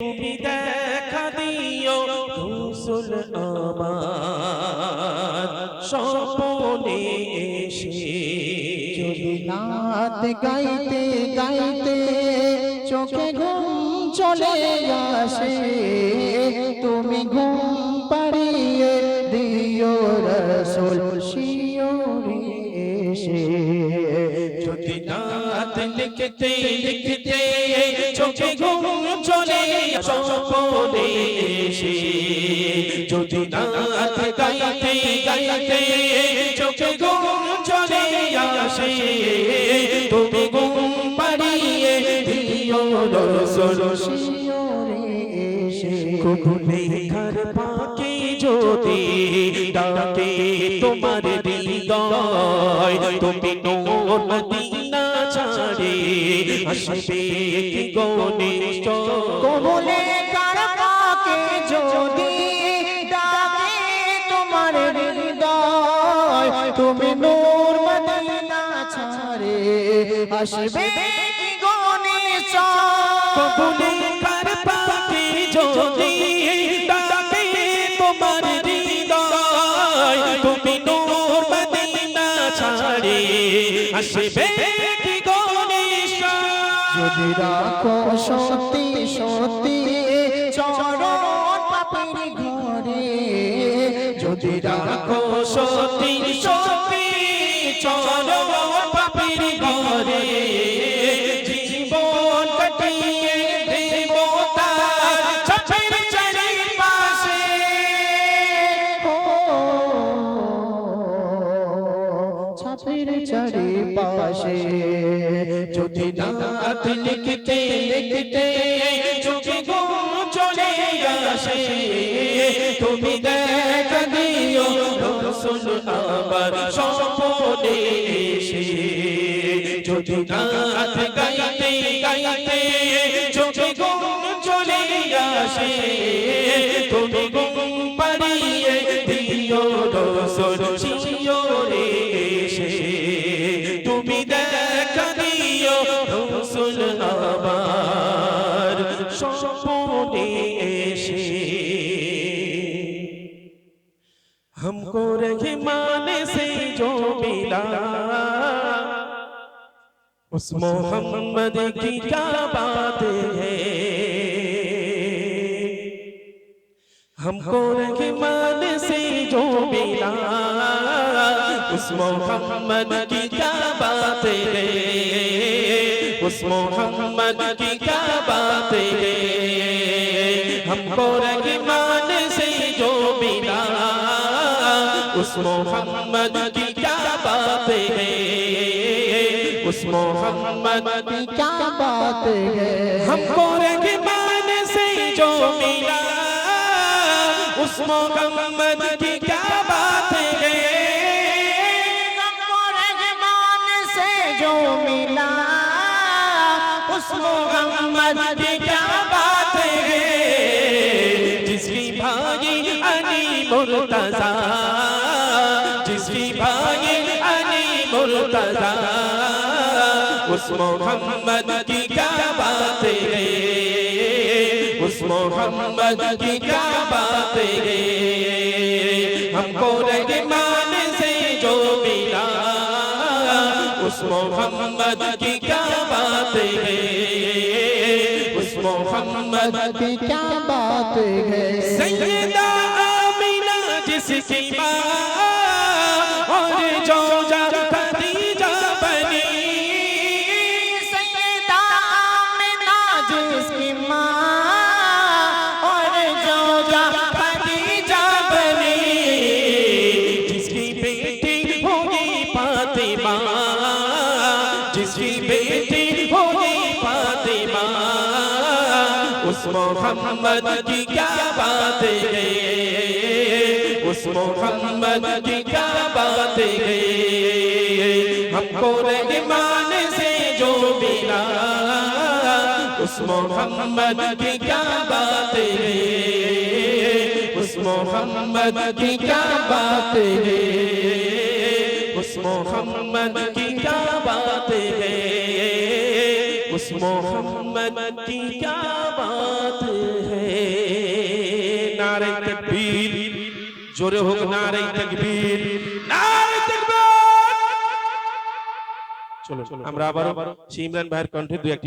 তুমি দেখা দিও রসুল আমার স্বপনে এসে। যদি নাত গাইতে গাইতে চোখে ঘুম চলে আসে, তুমি ঘুম পাড়িয়ে দিও রসুল শিওরে এসে। যদি নাত লিখতে লিখতে চোখে ঘুম চলে স্বপনে এসে, যদি নাত গাইতে গাইতে চোখে ঘুম চলে আসে, তুমি ঘুম পাড়িয়ে দিও রসুল শিওরে এসে। লেখার পাকে যদি ডাকে তোমার হৃদয়, তুমি নূর মদিনা ছাড়ে আসবে কি গণেশ। কবুলে কার পাকে যদি ডাকে তোমার হৃদয়, তুমি নূর মদিনা ছাড়ে আসবে কি গণেশ। কবুলে কার পাকে যদি ডাকে তোমার হৃদয়, তুমি নূর মদিনা ছাড়ে আসবে কি গণেশ। যদি রাখো সত্যি সত্যি চরণ পাপের ঘরে, যদি রাখো সত্যি সত্যি চরণ পাপের ঘরে, জীবন কাটিয়ে দেব তার ছাপের চারিপাশে। ছাপের চারিপাশে। যদি নাত লিখতে লিখতে চোখে ঘুম চলে আসে, তুমি দেখা দিও রসুল আমার স্বপনে এসে। যদি নাত গাইতে গাইতে চোখে ঘুম চলে আসে, তুমি ঘুম পাড়িয়ে দিও রসুল শিওরে এসে। তুমি দেখা দিও রসুল আমার স্বপনে এসে। हमको रहमान से जो मिला, उस मोहम्मद की क्या बात है। हमको रहमान से जो मिला, उस मोहम्मद की क्या बात है, उस मोहम्मद की क्या बात है। हमको रहमान से जो मिला, उस मोहम्मद की क्या बात है, उस मोहम्मद की क्या बात है। हमको रहमान से जो मिला, उस मोहम्मद की क्या बात है। हमको रहमान से जो मिला, उस मोहम्मद की क्या बात है। जिसकी भाई अली मुर्तजा, जिसकी भाई अली मुर्तजा, उस मोहम्मद की क्या बात है, उस मोहम्मद की क्या बात है। हमको रहमान से जो मिला, उस मोहम्मद की क्या बात है, उस मोहम्मद की क्या बात है। सैयदा आमिना जिसकी माँ और जोजा खदीजा बनी, सैयदा आमिना जिसकी माँ और जोजा खदीजा बनी, जिसकी बेटी होगी फातिमा, जिसकी बेटी होगी फातिमा, उस मोहम्मद की क्या बात है, उस मोहम्मद की क्या बात है। हमको रहमान से जो मिला, उस मोहम्मद की क्या बात है, उस मोहम्मद की क्या बात है, उस मोहम्मद की क्या बात है, उस मोहम्मद की क्या बात है। नारे तकबीर, जोरे हो नारे तकबीर, नारे तकबीर। चलो আমরা আবারো ইমরান ভাইয়ের কণ্ঠে দুই একটি